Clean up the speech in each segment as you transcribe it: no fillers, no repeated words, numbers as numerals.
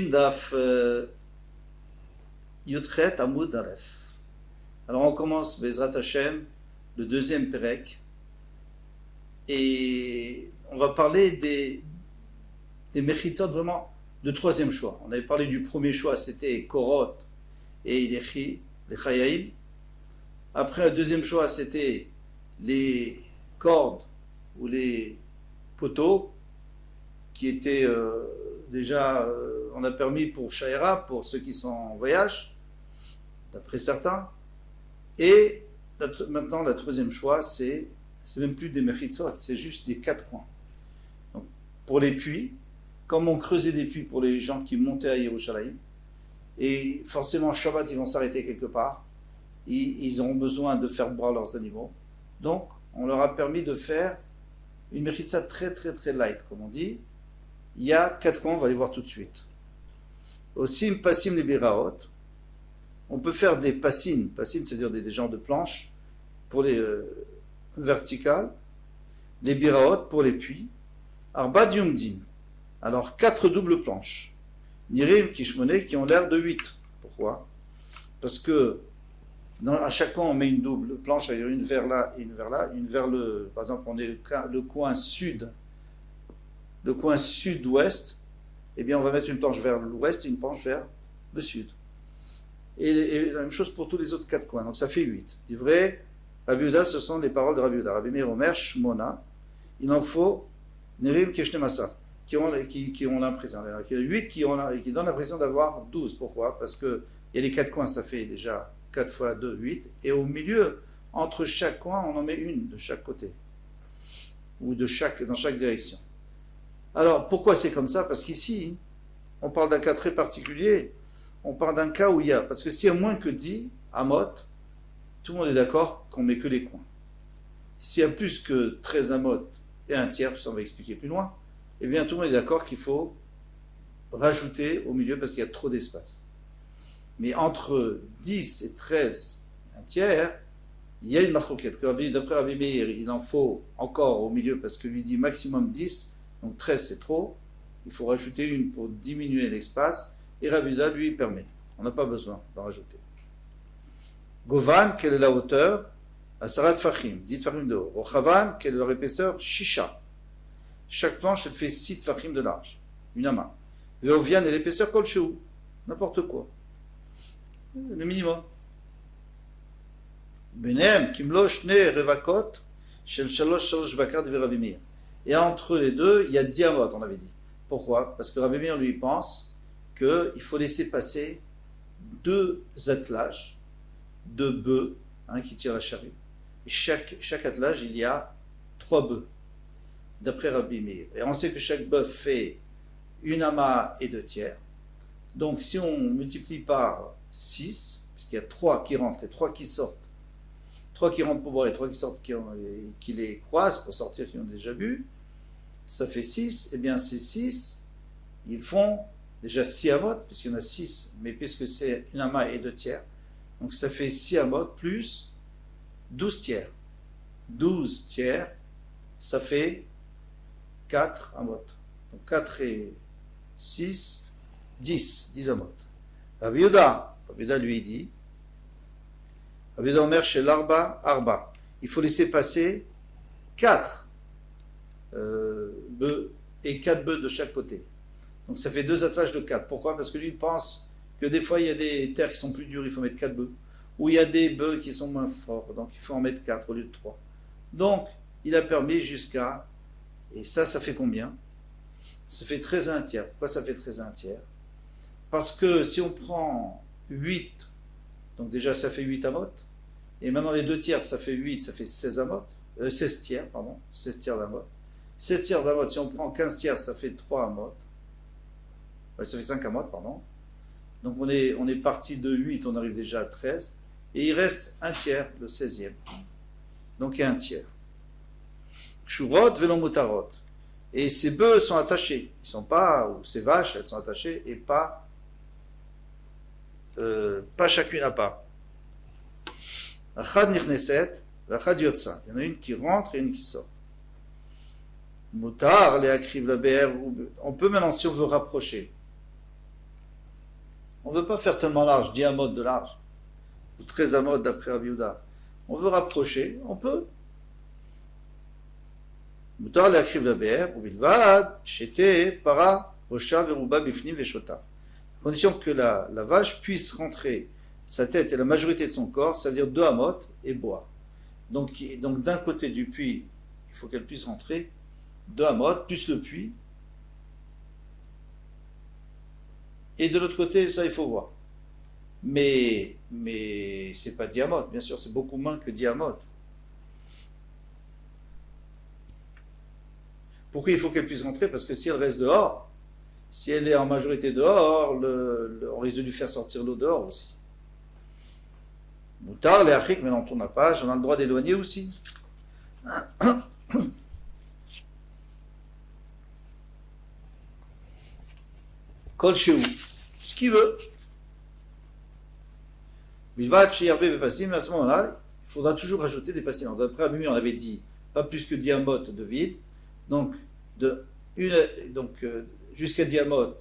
Gittin Daf Yudchet Amud Aleph. Alors on commence Bezrat Hashem, le deuxième Perek, et on va parler des Mechitzot vraiment de troisième choix. On avait parlé du premier choix, c'était Korot et Ilechi, les Chayaim. Après, le deuxième choix, c'était les cordes ou les poteaux qui étaient on a permis pour Shaira, pour ceux qui sont en voyage, d'après certains. Et maintenant, le troisième choix, c'est même plus des mechitzot, c'est juste des quatre coins. Donc, pour les puits, comme on creusait des puits pour les gens qui montaient à Yerushalayim, et forcément, Shabbat, ils vont s'arrêter quelque part, ils auront besoin de faire boire leurs animaux. Donc, on leur a permis de faire une mechitza très très très light, comme on dit. Il y a quatre coins, on va les voir tout de suite. Aussi, passim les biraot. On peut faire des passines, c'est-à-dire des genres de planches pour les verticales, les biraot pour les puits. Arba diumdin. Alors, quatre doubles planches. Nirim kishmoné qui ont l'air de 8. Pourquoi? Parce que à chaque coin, on met une double planche, une vers là et une vers là. Une vers par exemple, on est le coin sud, le coin sud-ouest, eh bien, on va mettre une planche vers l'ouest et une planche vers le sud. Et la même chose pour tous les autres quatre coins. Donc, ça fait 8. Du vrai, Rabbi Yehuda, ce sont les paroles de Rabbi Yehuda. Rabbi Meir Omer, Shmona, il en faut Nerim Keshnemasa, qui ont l'impression. Il y a 8 qui donnent l'impression d'avoir 12. Pourquoi? Parce qu'il y a les quatre coins, ça fait déjà 4 fois 2, 8. Et au milieu, entre chaque coin, on en met une de chaque côté. Ou dans chaque direction. Alors, pourquoi c'est comme ça? Parce qu'ici, on parle d'un cas très particulier. On parle d'un cas où il y a... Parce que s'il y a moins que 10 amot, tout le monde est d'accord qu'on met que les coins. S'il y a plus que 13 amot et un tiers, ça on va expliquer plus loin, eh bien tout le monde est d'accord qu'il faut rajouter au milieu parce qu'il y a trop d'espace. Mais entre 10 et 13, un tiers, il y a une marquette. D'après Rabbi Meir, il en faut encore au milieu parce que lui dit maximum 10, donc 13 c'est trop. Il faut rajouter une pour diminuer l'espace. Et Rabbi Yehuda lui permet. On n'a pas besoin d'en rajouter. Govan, quelle est la hauteur? Asarat Fachim, 10 Fachim de haut. Rochavan, quelle est leur épaisseur? Shisha. Chaque planche, elle fait 6 Fachim de large. Une amas. Veovian et l'épaisseur Kolchou. N'importe quoi. Le minimum. Benem, Kimlo, Shne, Revakot, Shel Shalosh, Shalosh Bakar, de Rabbi Meir. Et entre les deux, il y a diamot, on avait dit. Pourquoi? Parce que Rabbi Meir lui pense qu'il faut laisser passer 2 attelages, 2 bœufs, qui tirent la charrue. Et chaque attelage, il y a 3 bœufs, d'après Rabbi Meir. Et on sait que chaque bœuf fait une amas et 2 tiers. Donc si on multiplie par 6, puisqu'il y a 3 qui rentrent et 3 qui sortent, 3 qui rentrent pour boire et 3 qui sortent qui les croisent pour sortir, qui ont déjà bu, ça fait 6. Et bien ces 6, ils font déjà 6 amot, puisqu'il y en a 6, mais puisque c'est une amas et 2 tiers, donc ça fait 6 amot plus 12 tiers. 12 tiers, ça fait 4 amot. Donc 4 et 6, 10 amot. Rabbi Yehuda lui dit, Rabbi Yehuda Omer chez l'arba, arba. Il faut laisser passer 4 bœufs et 4 bœufs de chaque côté. Donc ça fait 2 attelages de 4. Pourquoi? Parce que lui il pense que des fois il y a des terres qui sont plus dures, il faut mettre 4 bœufs. Ou il y a des bœufs qui sont moins forts, donc il faut en mettre 4 au lieu de 3. Donc il a permis jusqu'à... Et ça fait combien? Ça fait 13 à 1 tiers. Pourquoi ça fait 13 à 1 tiers? Parce que si on prend 8, donc déjà ça fait 8 amot, et maintenant les 2 tiers ça fait 8, ça fait 16 amot, 16 tiers, pardon, 16 tiers d'amot. 16 tiers d'amot, si on prend 15 tiers, ça fait 3 amot. Ça fait 5 amot, pardon. Donc on est parti de 8, on arrive déjà à 13. Et il reste un tiers, le 16e. Donc il y a un tiers. Shurot velon mutarot. Et ces bœufs sont attachés. Ils sont pas, ou ces vaches, elles sont attachées, et pas chacune à part. Achad nichneset, achad yotza. Il y en a une qui rentre et une qui sort. Moutar, les akriv la BR. On peut maintenant, si on veut rapprocher, On ne veut pas faire tellement large, 10 amot de large, ou 13 amot d'après Rabbi Yehuda. On veut rapprocher, on peut. Moutar להקריב לבאר, ובלבד שתהיה פרה ראשה ורובה בפנים ושותה. À condition que la vache puisse rentrer sa tête et la majorité de son corps, ça veut dire 2 amot, et boire. Donc d'un côté du puits, il faut qu'elle puisse rentrer 2 amot, plus le puits. Et de l'autre côté, ça il faut voir. Mais c'est pas 10 amot, bien sûr, c'est beaucoup moins que 10 amot. Pourquoi il faut qu'elle puisse rentrer? Parce que si elle reste dehors, si elle est en majorité dehors, on risque de lui faire sortir l'eau dehors aussi. Moutar, les Afriques, maintenant on tourne la page, on a le droit d'éloigner aussi. Kol Shehu, ce qu'il veut. Bilvat, Sheyarbe, Bepassim, à ce moment-là, il faudra toujours rajouter des passim. D'après Abimi, on avait dit pas plus que 10 amot de vide. Donc, jusqu'à 10 amot,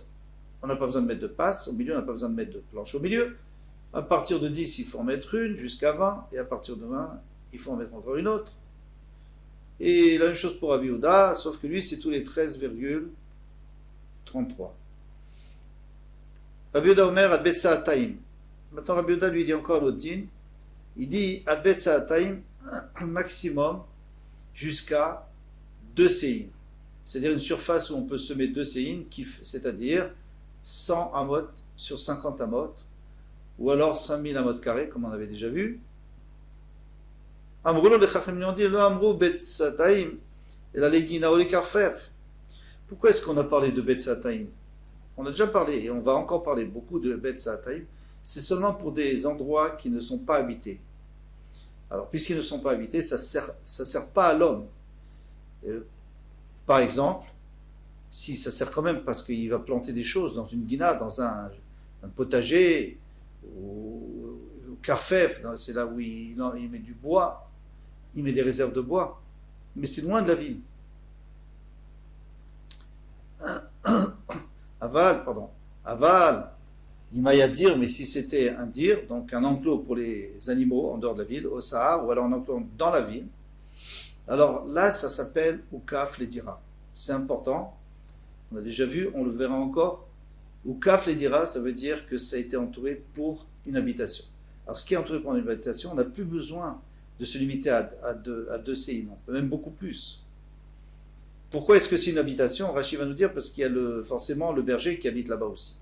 on n'a pas besoin de mettre de passe. Au milieu, on n'a pas besoin de mettre de planche au milieu. À partir de 10, il faut en mettre une, jusqu'à 20. Et à partir de 20, il faut en mettre encore une autre. Et la même chose pour Rabbi Yehuda, sauf que lui, c'est tous les 13,33. Rabbi Yehuda Omer, Adbet Sa'ataim. Maintenant, Rabbi Yehuda lui dit encore un autre din. Il dit Adbet Sa'ataim, maximum, jusqu'à 2 séines, c'est-à-dire une surface où on peut semer 2 séines, c'est-à-dire 100 amot sur 50 amot, ou alors 5000 amot carrés, comme on avait déjà vu. Amroulo les Chachamim ont dit le Amrou Bet Sataim et la Legina ou les Karfef. Pourquoi est-ce qu'on a parlé de Bet Sataim? On a déjà parlé, et on va encore parler beaucoup de Bet Sataim. C'est seulement pour des endroits qui ne sont pas habités. Alors, puisqu'ils ne sont pas habités, ça sert pas à l'homme. Par exemple, si ça sert quand même parce qu'il va planter des choses dans une guina, dans un potager, ou carfef, c'est là où il met du bois, il met des réserves de bois, mais c'est loin de la ville. Aval, il m'a à dire, mais si c'était un dir, donc un enclos pour les animaux en dehors de la ville, au Sahara, ou alors un enclos dans la ville, alors là, ça s'appelle Oukaf Ledira. C'est important. On a déjà vu, on le verra encore. Oukaf Ledira, ça veut dire que ça a été entouré pour une habitation. Alors, ce qui est entouré pour une habitation, on n'a plus besoin de se limiter à 2 séines. On peut même beaucoup plus. Pourquoi est-ce que c'est une habitation? Rachid va nous dire parce qu'il y a forcément le berger qui habite là-bas aussi.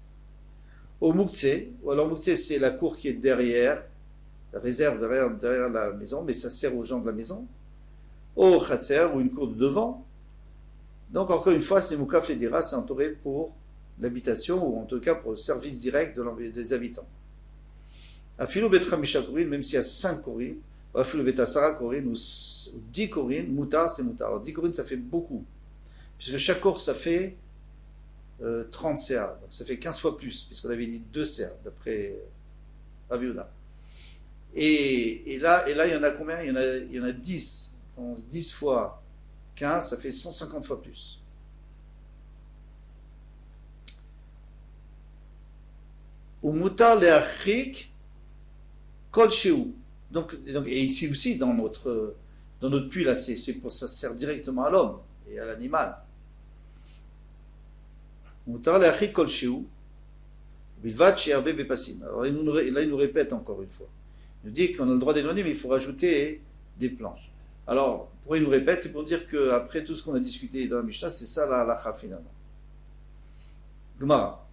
Au Mouktsé, ou alors Mouktsé, c'est la cour qui est derrière, la réserve derrière la maison, mais ça sert aux gens de la maison. Au Khatser, ou une cour de devant. Donc, encore une fois, c'est Moukaf Ledira, c'est entouré pour l'habitation, ou en tout cas pour le service direct des habitants. Afilou Betramisha Korin, même s'il y a 5 Korin, ou Afilou Betasara Korin, ou 10 Korin, Moutar, c'est Moutar. Alors, 10 Korin, ça fait beaucoup. Puisque chaque cour, ça fait 30 CA. Donc, ça fait 15 fois plus, puisqu'on avait dit 2 CA, d'après Rabbi Yehuda. Et là, il y en a combien? Il y en a 10. 10 fois 15, ça fait 150 fois plus. Ou mutar leachik kol shehu. Donc, et ici aussi, dans notre puits, là, ça sert directement à l'homme et à l'animal. Mutar leachik kol shehu. Bilvat she'arbe bepassim. Alors, là, il nous répète encore une fois. Il nous dit qu'on a le droit d'éloigner, mais il faut rajouter des planches. Alors, pourquoi il nous répète? C'est pour dire qu'après tout ce qu'on a discuté dans la Mishnah, c'est ça la halakha finalement. Gemara.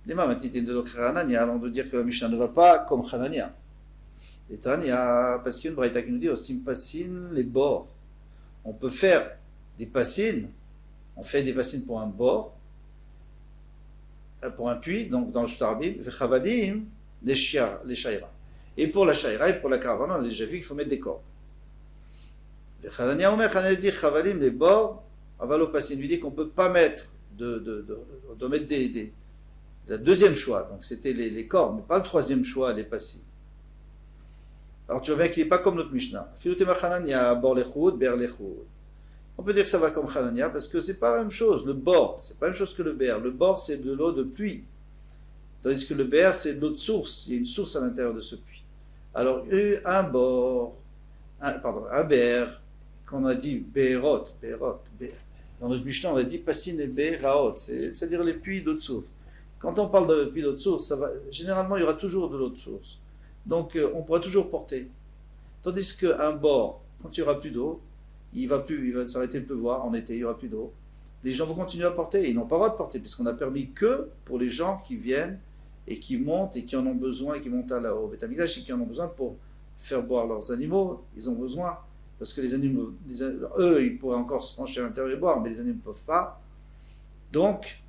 Lema matite de l'Okhanania, allons de dire que la Mishnah ne va pas comme Hanania. Et Tania, parce qu'il y a une braïta qui nous dit aussi passin les bords. On peut faire des passines, on fait des passines pour un bord, pour un puits, donc dans le Shtarabim, vechavadim, les shaira. Et pour la shaira et pour la caravane, on a déjà vu qu'il faut mettre des cordes. Le Hanania Omer, Hanania dit chavalim, les bords, avalopasin, lui dit qu'on ne peut pas mettre, on doit mettre la deuxième choix, donc c'était les cordes, mais pas le troisième choix, les passines. Alors tu vois bien qu'il n'est pas comme notre Mishnah. Filutema Hanania, bor lechud, ber lechud. On peut dire que ça va comme Hanania parce que c'est pas la même chose. Le bord, c'est pas la même chose que le ber. Le bord, c'est de l'eau de pluie. Tandis que le Be'er, c'est l'autre source. Il y a une source à l'intérieur de ce puits. Alors, un bord, un Be'er, qu'on a dit Be'erot, dans notre Mishnah, on a dit Passin et Be'eraot, c'est-à-dire les puits d'autres sources. Quand on parle de puits d'autres sources, généralement, il y aura toujours de l'autre source. Donc, on pourra toujours porter. Tandis qu'un bord, quand il n'y aura plus d'eau, il va s'arrêter de pleuvoir en été, il n'y aura plus d'eau. Les gens vont continuer à porter, ils n'ont pas le droit de porter, puisqu'on a permis que pour les gens qui viennent et qui montent et qui en ont besoin, et qui montent au Beth Amikdash et qui en ont besoin pour faire boire leurs animaux, ils ont besoin, parce que les animaux, eux, ils pourraient encore se pencher à l'intérieur et boire, mais les animaux ne peuvent pas. Donc,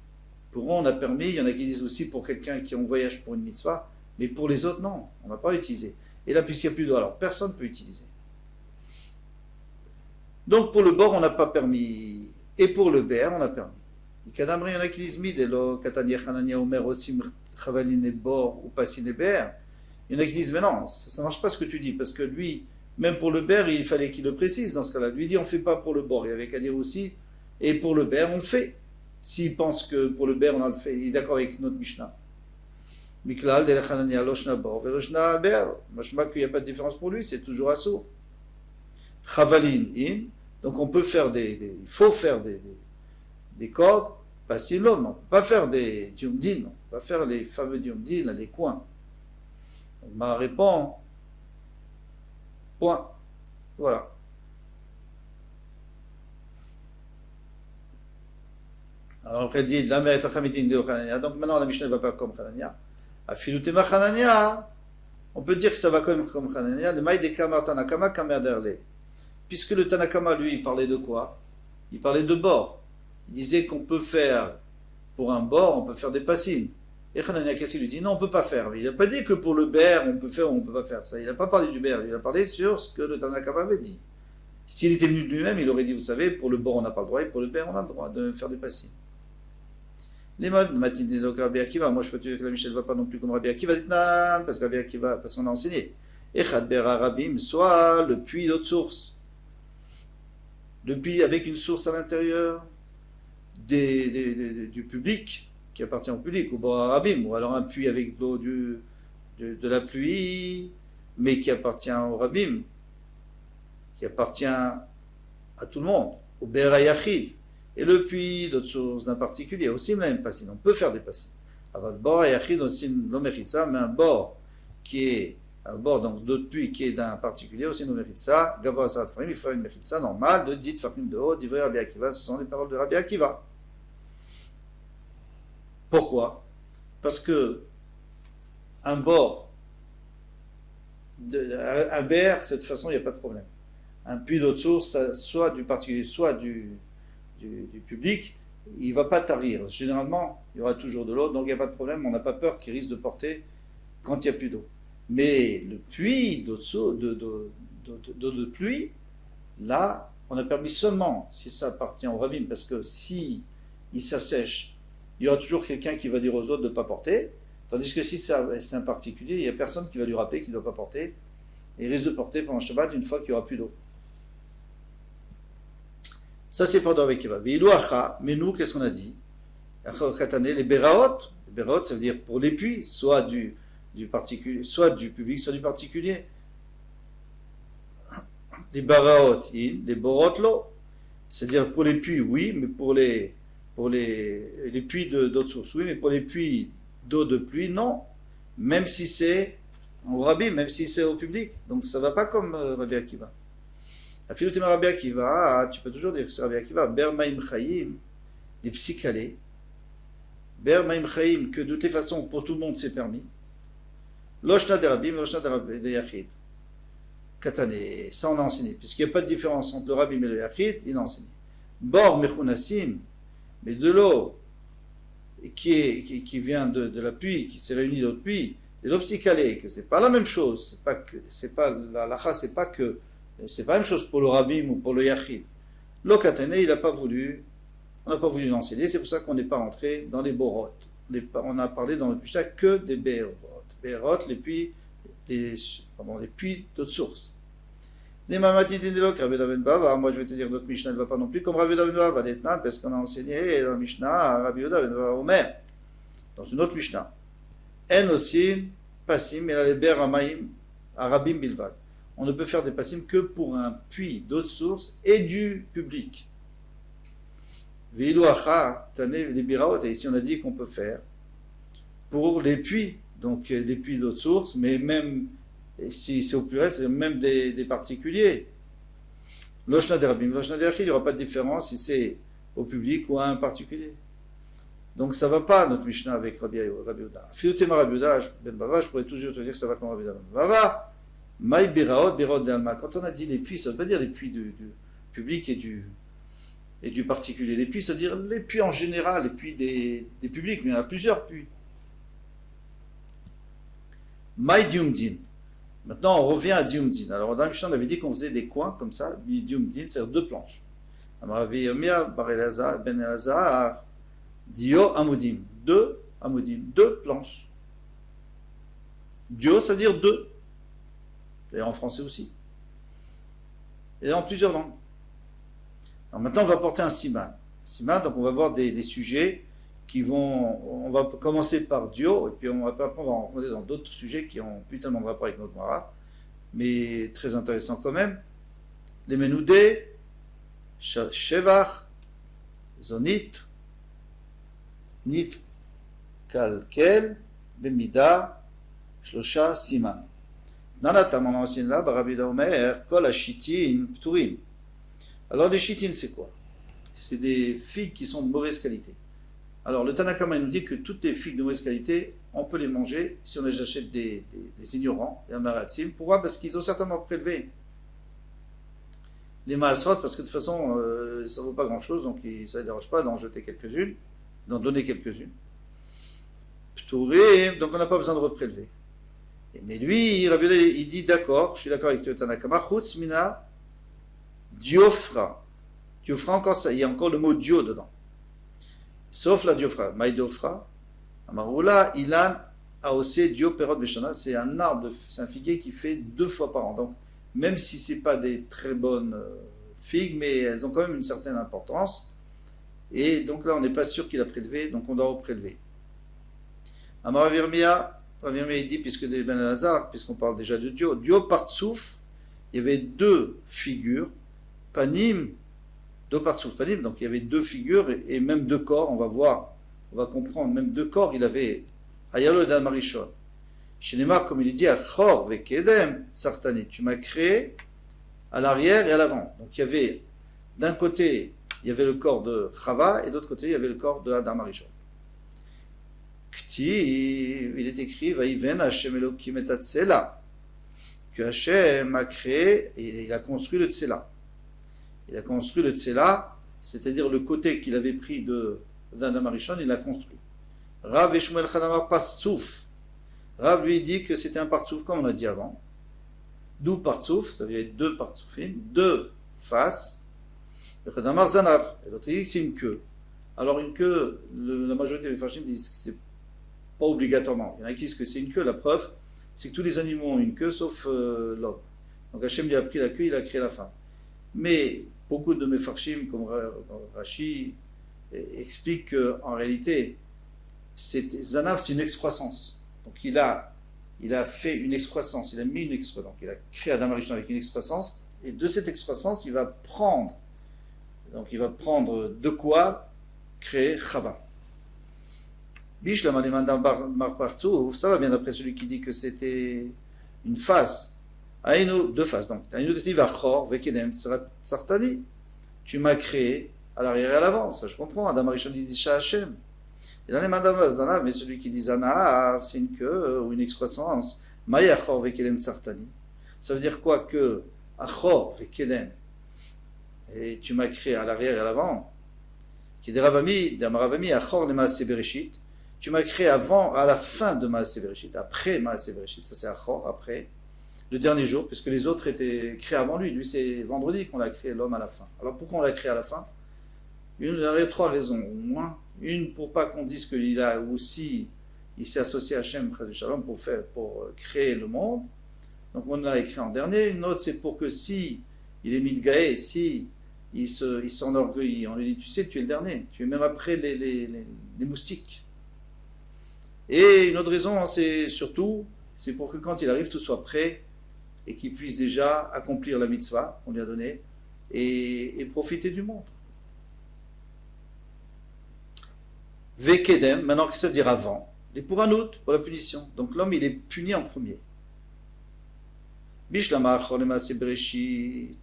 pour eux, on a permis, il y en a qui disent aussi pour quelqu'un qui est en voyage pour une mitzvah, mais pour les autres, non, on n'a pas utilisé. Et là, puisqu'il n'y a plus d'eau, alors personne ne peut utiliser. Donc, pour le bord, on n'a pas permis. Et pour le Be'er, on a permis. Il y en a qui disent Midelo, Katania Hanania Omer, Osim Chavalin et Bor, ou Passin et Be'er. Il y en a qui disent mais non, ça ne marche pas ce que tu dis, parce que lui, même pour le Be'er, il fallait qu'il le précise dans ce cas-là. Lui dit on ne fait pas pour le bord, il avait qu'à dire aussi, et pour le Be'er, on le fait. S'il pense que pour le Be'er, on a le fait, il est d'accord avec notre Mishnah. Miklal, Dele Hanania, Loshna Bor, Veloshna Be'er. Moi, je vois qu'il n'y a pas de différence pour lui, c'est toujours assaut. Chavalin, in. Donc on peut faire il faut faire des cordes, pas si l'homme, on ne peut pas faire des diomdines, on ne peut pas faire les fameux diomdines, les coins. Donc ma répond, point. Voilà. Alors après dit, la mère est achamitin de Hanania, donc maintenant la Mishnah ne va pas comme Hanania. Afilutema Hanania, on peut dire que ça va comme Hanania, le maï de kamar tanakama kamer derle. Puisque le Tanakama, lui, il parlait de quoi? Il parlait de bord. Il disait qu'on peut faire, pour un bord, on peut faire des passines. Et Hanania, qu'est-ce qu'il lui dit? Non, on ne peut pas faire. Il n'a pas dit que pour le Be'er, on peut faire ou on ne peut pas faire. Ça, il n'a pas parlé du Be'er, il a parlé sur ce que le Tanakama avait dit. S'il était venu de lui-même, il aurait dit, vous savez, pour le bord, on n'a pas le droit, et pour le Be'er, on a le droit de faire des passines. Les modes, matinée de Rabbi Akiva, moi je peux te dire que la Michel ne va pas non plus comme Rabbi Akiva, parce que Rabbi Akiva, parce qu'on a enseigné. Echad Be'er Rabim, soit le puits d'autre source. Le puits avec une source à l'intérieur du public, qui appartient au public, au bord Rabim, ou alors un puits avec l'eau de la pluie, mais qui appartient au Rabim, qui appartient à tout le monde, au Be'er Yachid, et le puits d'autres sources d'un particulier, aussi même passine, on peut faire des passines. Alors le bord Yachid aussi l'omeritza, mais un bord qui est un bord donc d'autres puits qui est d'un particulier, aussi nous mérite ça. Gavra Sarat Farim, il faut une mérite ça normale de dit Farim de haut, d'Ivray Rabbi Akiva, ce sont les paroles de Rabbi Akiva. Pourquoi? Parce que un bord, un Be'er, de toute façon, il n'y a pas de problème. Un puits d'autre source, soit du particulier, soit du public, il ne va pas tarir. Généralement, il y aura toujours de l'eau, donc il n'y a pas de problème, on n'a pas peur qu'il risque de porter quand il n'y a plus d'eau. Mais le puits d'eau de pluie, là, on a permis seulement si ça appartient au rabbin, parce que si il s'assèche, il y aura toujours quelqu'un qui va dire aux autres de ne pas porter, tandis que si c'est un particulier, il n'y a personne qui va lui rappeler qu'il ne doit pas porter, et il risque de porter pendant Shabbat une fois qu'il n'y aura plus d'eau. Ça c'est pour Doré Kiva. Mais nous, qu'est-ce qu'on a dit? Les Beraot, ça veut dire pour les puits, soit du particulier, soit du public, soit du particulier. Les baraot, les borot, l'eau. C'est-à-dire pour les puits, oui, mais pour les puits d'autres sources, oui, mais pour les puits d'eau de pluie, non. Même si c'est au rabbi, même si c'est au public. Donc ça ne va pas comme Rabbi Akiva. Afilutema Rabbi Akiva, tu peux toujours dire que c'est Rabbi Akiva. Ber Maim Chaim, des psychalés. Ber Maim Chaim, que de toutes les façons, pour tout le monde, c'est permis. Loshna de Rabbi, Loshna de Yachid. Katane, ça on a enseigné. Puisqu'il n'y a pas de différence entre le Rabbi et le Yachid, il a enseigné. Bor Mechunasim, mais de l'eau qui vient de la pluie, qui s'est réunie d'autres pluies, et l'eau psychalée, que c'est pas la même chose. La lacha, c'est pas la même chose pour le Rabbi ou pour le Yachid. L'eau Katane, on n'a pas voulu l'enseigner, c'est pour ça qu'on n'est pas rentré dans les borot. On a parlé dans le Mishnah que des berot. Berot, les puits d'autres sources. Les mamati d'Indelok, Rabbi David Bava, moi je vais te dire notre Mishnah ne va pas non plus comme Rabbi David Bava d'Etnan, parce qu'on a enseigné dans le Mishnah Rabbi David Bava Omer, dans une autre Mishnah. En aussi, passim, et la leber amaim, arabim bilvad. On ne peut faire des passim que pour un puits d'eau de source et du public. Veilu acha, tane, les biraot, et ici on a dit qu'on peut faire pour les puits, donc des puits d'eau de source, mais même, si c'est au pluriel, c'est même des particuliers. Loshna derabim, loshna derachid, il n'y aura pas de différence si c'est au public ou à un particulier. Donc ça ne va pas notre Mishnah avec Rabbi Yehuda. Filotema Rabbi Yehuda, Ben Bava, je pourrais toujours te dire que ça va comme Rabbi Yehuda. Ben Bava, Maï Biraot, Biraot d'Alma. Quand on a dit les puits, ça ne veut pas dire les puits du public et du particulier. Les puits, ça veut dire les puits en général, les puits des publics, mais il y en a plusieurs puits. Maï Diumdin. Maintenant, on revient à Diumdin. Alors, dans le Mishnah, on avait dit qu'on faisait des coins comme ça, Diumdin, c'est-à-dire deux planches. Amaravi Yirmia, Bar Elazar, Ben Elazar, Dio Amudim, deux Amudim, deux planches. Dio, ça veut dire deux. D'ailleurs, en français aussi. Et en plusieurs langues. Alors maintenant, on va porter un siman. Siman, donc on va voir des sujets qui vont. On va commencer par Dio, et puis après on va rencontrer dans d'autres sujets qui ont plus tellement de rapport avec notre Mara, mais très intéressant quand même. Les Menoudé, Shevach, Zonit, Nit Kalkel, Bemida, Shlosha, Siman. Nanatam, on enseigne là, Rabbi Omer, Kol Ashitin, Pturim. Alors les Shitin, c'est quoi? C'est des figues qui sont de mauvaise qualité. Alors le Tanakama nous dit que toutes les figues de mauvaise qualité, on peut les manger si on les achète des ignorants, des Amaratim. Pourquoi? Parce qu'ils ont certainement prélevé les Maasrot, parce que de toute façon, ça ne vaut pas grand-chose, donc ça ne dérange pas d'en jeter quelques-unes, d'en donner quelques-unes. Pturim, donc on n'a pas besoin de reprélever. Mais lui, Rabbi Yehuda, il dit d'accord, je suis d'accord avec le Tanakama, Chutz mina diofra. Diofra, encore ça, il y a encore le mot dio dedans. Sauf la diofra. Maï diofra. Amaroula, ilan, aose, dio, perot, beshana. C'est un arbre, c'est un figuier qui fait 2 fois par an. Donc, même si ce n'est pas des très bonnes figues, mais elles ont quand même une certaine importance. Et donc là, on n'est pas sûr qu'il a prélevé, donc on doit reprélever. Amaravirmia, il dit, puisque des Ben Elazar, puisqu'on parle déjà de Dio, Dio Partsouf, il y avait 2 figures, Panim, Dio Partsouf, Panim, donc il y avait 2 figures et même 2 corps, on va voir, on va comprendre, même 2 corps, il avait Hayalo et Dan Marishon. Chez Neymar, comme il est dit, Achor Vekedem, Sartani, tu m'as créé à l'arrière et à l'avant. Donc il y avait, d'un côté, il y avait le corps de Chava et de l'autre côté, il y avait le corps de Adam Marishon. Il est écrit Vaïven Hashem Elokim et Tsela, que Hashem a créé et il a construit le Tsela. Il a construit le Tsela, c'est-à-dire le côté qu'il avait pris d'Adam Arishon, il l'a construit. Rav et Shmuel Chadamar Partsouf. Rav lui dit que c'était un Partsouf, comme on a dit avant. D'où Partsouf, ça veut dire 2 Partsoufines, 2 faces. Le Chadamar Zanav, et l'autre dit que c'est une queue. Alors une queue, la majorité des Farshim disent que c'est pas obligatoirement. Il y en a qui disent que c'est une queue. La preuve, c'est que tous les animaux ont une queue sauf l'homme. Donc Hachem lui a pris la queue, il a créé la femme. Mais beaucoup de Mefarshim, comme Rashi, expliquent qu'en réalité, Zanav, c'est une excroissance. Donc il a fait une excroissance, il a mis une excroissance. Donc il a créé Adam Arishon avec une excroissance, et de cette excroissance, il va prendre de quoi créer Chava. Bishlam Marpartou, ça va bien d'après celui qui dit que c'était une face. Aïnou, 2 faces. Donc, Aïnou de Tivachor, Vekedem, Sartani. Tu m'as créé à l'arrière et à l'avant. Ça, je comprends. Adam Arishon dit Shah Hashem. Et dans les Madame Zanav, mais celui qui dit Zanav, c'est une queue ou une excroissance. Mayachor, Vekedem, Sartani. Ça veut dire quoi que Achor, Vekedem, et tu m'as créé à l'arrière et à l'avant. Qui est Maravami, Achor, le Maaseh Bereshit. Tu m'as créé à la fin de Maaseh Bereshit, après Maaseh Bereshit, ça c'est Achor, après, le dernier jour, puisque les autres étaient créés avant lui. Lui, c'est vendredi qu'on a créé l'homme à la fin. Alors pourquoi on l'a créé à la fin? Il y a 3 raisons, au moins. Une, pour pas qu'on dise qu'il a aussi, il s'est associé à Hachem, pour créer le monde. Donc on l'a écrit en dernier. Une autre, c'est pour que si il est Midgaé, si il s'enorgueillit, on lui dit, tu sais, tu es le dernier, tu es même après les moustiques. Et une autre raison, c'est surtout, c'est pour que quand il arrive, tout soit prêt et qu'il puisse déjà accomplir la mitzvah qu'on lui a donnée et profiter du monde. Vekedem, maintenant qu'est-ce que ça veut dire avant? Les Puranot, pour la punition. Donc l'homme, il est puni en premier. Bishlama Cholema Sebreshit.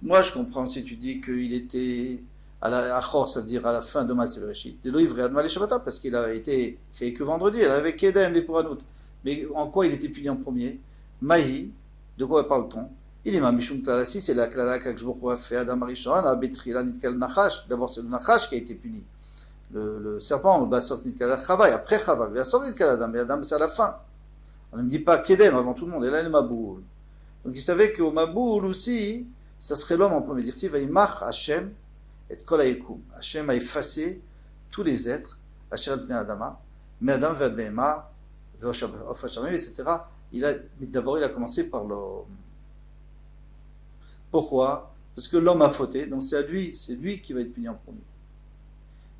Moi, je comprends si tu dis qu'il était à la Achor, ça veut dire à la fin de Maaseh Bereshit. De l'Oivre Adma les Shabbatot, parce qu'il a été créé que vendredi, il avait Kedem, les Puranot. Mais en quoi il était puni en premier? Mahi, de quoi parle-t-on? Il est Mishum Tlalasi, c'est la Klala qu'Akjbok a fait Adam Arishon, à Betrila Nitkal Nachash. D'abord, c'est le Nachash qui a été puni. Le serpent, le Basof Nitkal Chavay, après Chavay, Basof Nitkal Adam, mais Adam, c'est à la fin. On ne me dit pas Kedem avant tout le monde, et là, il est Maboul. Donc il savait qu'au Maboul aussi, ça serait l'homme en premier. Dire, Vaimach Hashem et Kol Hayekum. Hashem a effacé tous les êtres, Hashem Bnei Adama, Me'adam Ve'ad Behema, Ve'of Hashamim, etc. D'abord, il a commencé par l'homme. Pourquoi? Parce que l'homme a fauté, donc c'est lui qui va être puni en premier.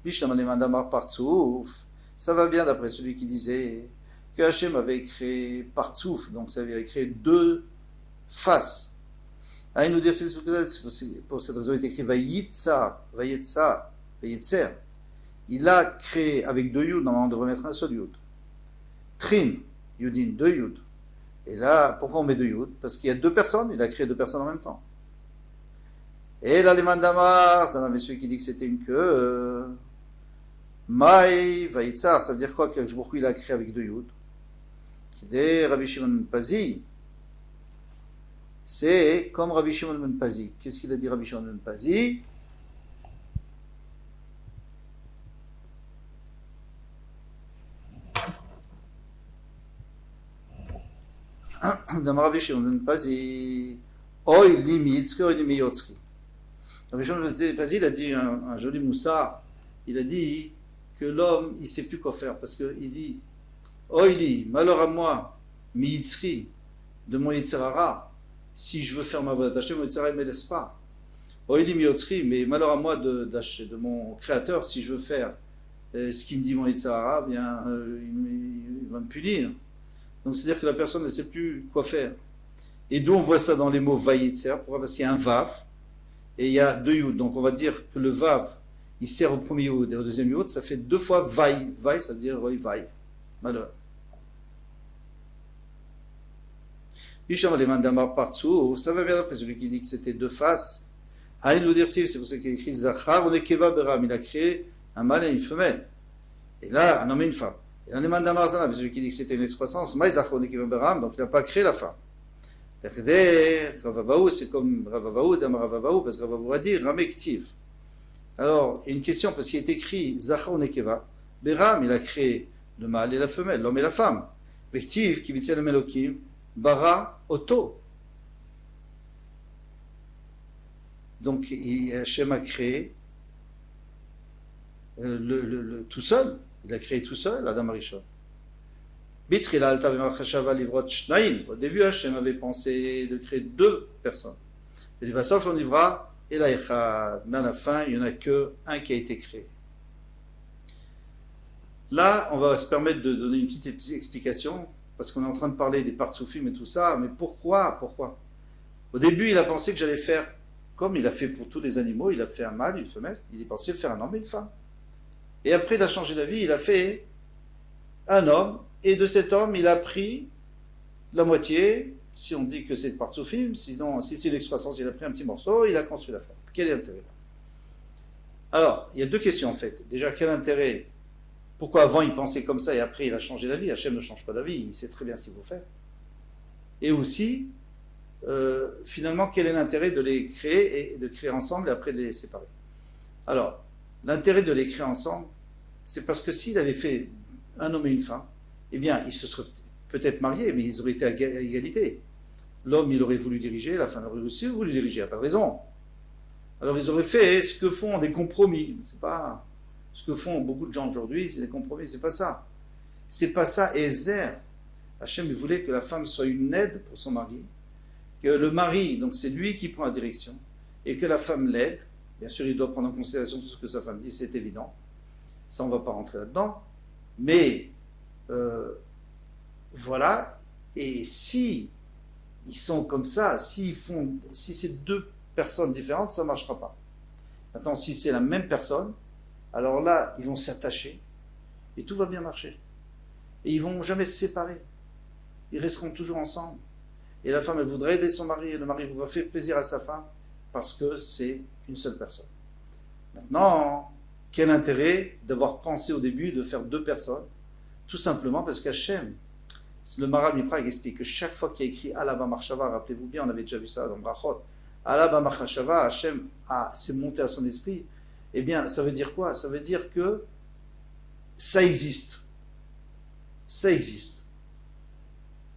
Bishlam Adamar Partsouf, ça va bien d'après celui qui disait que Hashem avait créé Partsouf, donc ça avait créé deux faces. Ah, il nous dit, pour cette raison, il est écrit Vayitzer. Il a créé avec deux yud, normalement on devrait mettre un seul yud. Trin, yudin, deux yud. Et là, pourquoi on met deux yud? Parce qu'il y a deux personnes, il a créé deux personnes en même temps. Et là, les mandamars, ça avait celui qui dit que c'était une queue. Maï, Vayitzer, ça veut dire quoi? Que il a créé avec deux yud. Qui dit Rabbi Shimon Pazi. C'est comme Rabbi Shimon ben Pazi. Qu'est-ce qu'il a dit Rabbi Shimon ben Pazi? Dans Rabbi Shimon ben Pazi, Oy li mitzri, oy li miyotzri. Rabbi Shimon ben Pazi, il a dit un joli moussa. Il a dit que l'homme, il ne sait plus quoi faire. Parce qu'il dit, Oy li, malheur à moi, miyitzri, de mon yitzhara. Si je veux faire ma voie Hashem, mon Yitzhara ne me laisse pas. Oïli miotri, mais malheur à moi de mon créateur, si je veux faire ce qu'il me dit mon Yitzhara, bien, il va me punir. Donc c'est-à-dire que la personne ne sait plus quoi faire. Et d'où on voit ça dans les mots vayitzer? Pourquoi? Parce qu'il y a un vav et il y a deux yud. Donc on va dire que le vav, il sert au premier yud et au deuxième yud, ça fait deux fois vaï. Vaï, ça veut dire vaï. Malheur. Ça va bien d'après celui qui dit que c'était deux faces. C'est pour ça qu'il a écrit Zachar, on est Keva Beram. Il a créé un mâle et une femelle. Et là, un homme et une femme. Et dans les mandamars, celui qui dit que c'était une excroissance, Maï Zachar, on est Keva Beram, donc il n'a pas créé la femme. Ravavaou, c'est comme Ravavaou, Dam Ravavaou, parce que Ravavaou va dire Ramektiv. Alors, il y a une question, parce qu'il est écrit Zachar, on est Keva Beram, il a créé le mâle et la femelle, l'homme et la femme. Vektiv, qui vit le Melokim. Bara Oto. Donc Hachem a créé tout seul. Il a créé tout seul Adam Arishon. Au début, Hachem avait pensé de créer deux personnes. Et les Bassof, on ivra et la Echad. Mais à la fin, il n'y en a qu'un qui a été créé. Là, on va se permettre de donner une petite explication. Parce qu'on est en train de parler des partsoufim et tout ça, mais pourquoi? Au début, il a pensé que j'allais faire, comme il a fait pour tous les animaux, il a fait un mâle, une femelle, il a pensé faire un homme et une femme. Et après, il a changé d'avis, il a fait un homme, et de cet homme, il a pris la moitié, si on dit que c'est partsoufim, sinon, si c'est l'excroissance, il a pris un petit morceau, il a construit la femme. Quel est l'intérêt? Alors, il y a deux questions en fait. Déjà, quel intérêt? Pourquoi avant il pensait comme ça et après il a changé d'avis? Hachem ne change pas d'avis, il sait très bien ce qu'il faut faire. Et aussi, finalement, quel est l'intérêt de les créer et de créer ensemble et après de les séparer? Alors, l'intérêt de les créer ensemble, c'est parce que s'il avait fait un homme et une femme, eh bien, ils se seraient peut-être mariés, mais ils auraient été à égalité. L'homme, il aurait voulu diriger, la femme aurait aussi voulu diriger, il n'y a pas de raison. Alors, ils auraient fait ce que font des compromis. C'est pas... Ce que font beaucoup de gens aujourd'hui, c'est des compromis, c'est pas ça. C'est pas ça, Ezer. Hachem, il voulait que la femme soit une aide pour son mari, que le mari, donc c'est lui qui prend la direction, et que la femme l'aide. Bien sûr, il doit prendre en considération tout ce que sa femme dit, c'est évident. Ça, on ne va pas rentrer là-dedans. Mais Euh, voilà. Et si ils sont comme ça, si c'est deux personnes différentes, ça ne marchera pas. Maintenant, si c'est la même personne, alors là, ils vont s'attacher et tout va bien marcher. Et ils vont jamais se séparer. Ils resteront toujours ensemble. Et la femme, elle voudrait aider son mari, et le mari va faire plaisir à sa femme parce que c'est une seule personne. Maintenant, quel intérêt d'avoir pensé au début de faire deux personnes? Tout simplement parce qu'Hachem, le Maharal Miprag explique que chaque fois qu'il y a écrit Alaba Marshava, rappelez-vous bien, on avait déjà vu ça dans Brachot, Alaba Marshava, Hachem s'est monté à son esprit. Eh bien, ça veut dire quoi? Ça veut dire que ça existe. Ça existe.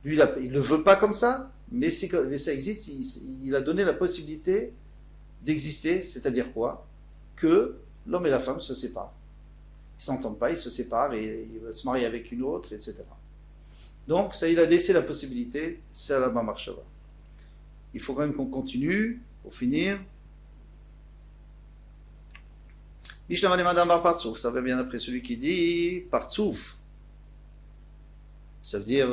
Lui, il ne le veut pas comme ça, mais ça existe. Il a donné la possibilité d'exister, c'est-à-dire quoi? Que l'homme et la femme se séparent. Ils ne s'entendent pas, ils se séparent et ils vont se marier avec une autre, etc. Donc, ça, il a laissé la possibilité, c'est à la Marshava. Il faut quand même qu'on continue, pour finir. Mishnah Madame Bar Partsouf, ça va bien après celui qui dit Partsouf. Ça veut dire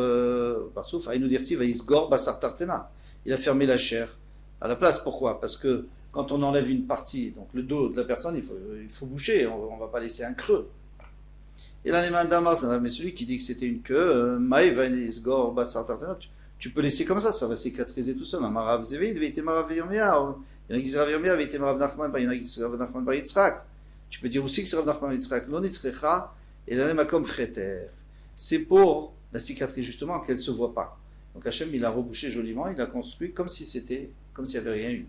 Partsouf, Aïnou Dirti va Isgor Basar Tartena. Il a fermé la chair à la place. Pourquoi? Parce que quand on enlève une partie, donc le dos de la personne, il faut boucher, on ne va pas laisser un creux. Et là, les Madame mais celui qui dit que c'était une queue, Maï va Isgor Basar Tartena, tu peux laisser comme ça va cicatriser tout seul. Un Marav Zevid, avait été Marav Yomia, il y en a qui disent Rav Yomia, avait été Marav Nachman, il y en a qui disent Rav Nachman Bar Yitzhak. Tu peux dire aussi que c'est Rav Nachman Bar Yitzhak, Lo Nitzrecha, et là, les Makom Freter. C'est pour la cicatrice, justement, qu'elle ne se voit pas. Donc Hachem, il a rebouché joliment, il a construit comme s'il n'y avait rien eu.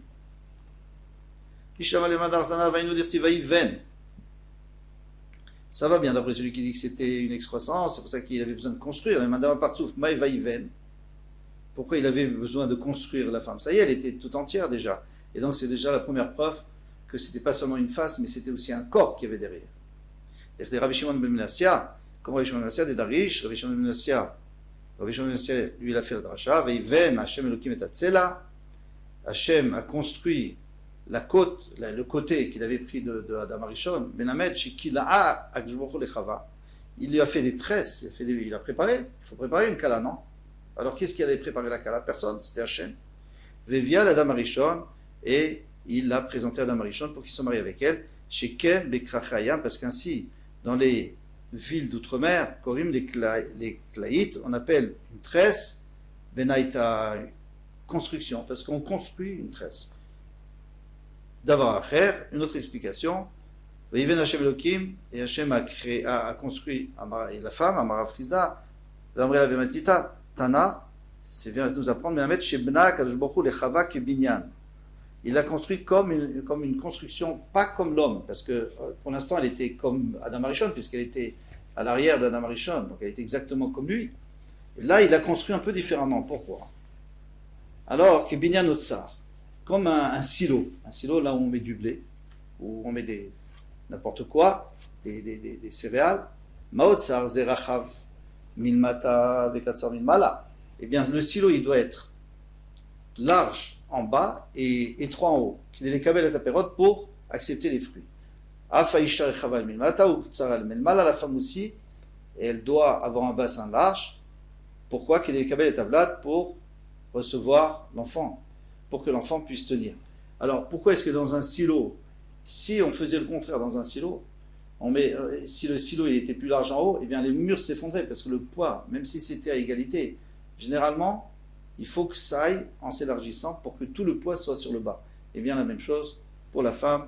Ça va bien d'après celui qui dit que c'était une excroissance, c'est pour ça qu'il avait besoin de construire. Les Madame Partsouf, Maï Vaïven. Pourquoi il avait besoin de construire la femme? Ça y est, elle était tout entière déjà. Et donc c'est déjà la première preuve que c'était pas seulement une face, mais c'était aussi un corps qu'il y avait derrière. Et Rabbi Shimon ben Menassia, comme Rabbi Shimon ben Menassia, des Darish, Rabbi Shimon ben Menassia, lui il a fait la dracha, Veiven, Hashem Elokim et Atzela, Hashem a construit la côte, le côté qu'il avait pris de Adam Arishon, Benamed, Shekila Akjbocho Lechava, il lui a fait des tresses, il a préparé, il faut préparer une kala, non? Alors qu'est-ce qui allait préparer la kala? Personne, c'était Hashem. Vevia l'Adam Arishon, et il l'a présenté à Adam Arishon pour qu'il se marie avec elle, chez Ken Bekrachayam, parce qu'ainsi, dans les villes d'outre-mer, Korim, les Klaït, on appelle une tresse, Benaïta, construction, parce qu'on construit une tresse. D'avoir à faire, une autre explication, Veiven Hashem Elokim, et Hashem a construit la femme, Amara Frisda, Vamrela Bematita, Tana, c'est vient nous apprendre, Melamed Shebna Kadjbochu Lechava Kebinyan. Il l'a construite comme une construction, pas comme l'homme, parce que pour l'instant elle était comme Adam Arishon, puisqu'elle était à l'arrière d'Adam Arishon, donc elle était exactement comme lui. Et là, il l'a construit un peu différemment. Pourquoi? Alors, Kebinyan Otsar, comme un silo là où on met du blé, où on met n'importe quoi, des céréales, Maotsar Zerachav Milmata Vekatsar Milmala. Eh bien, le silo, il doit être large en bas et étroit en haut, qu'il ait les kabel et taperot pour accepter les fruits. Afaïshar Chaval Milmata ou Tsaral Milmala, la femme aussi, elle doit avoir un bassin large. Pourquoi? Qu'il ait les kabel et tablat pour recevoir l'enfant, pour que l'enfant puisse tenir. Alors, pourquoi est-ce que dans un silo, si on faisait le contraire dans un silo, si le silo il était plus large en haut, eh bien les murs s'effondraient parce que le poids, même si c'était à égalité, généralement, il faut que ça aille en s'élargissant pour que tout le poids soit sur le bas. Et bien la même chose pour la femme.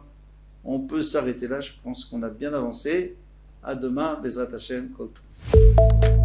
On peut s'arrêter là, je pense qu'on a bien avancé. À demain, Bezrat Hashem, Kol Tov.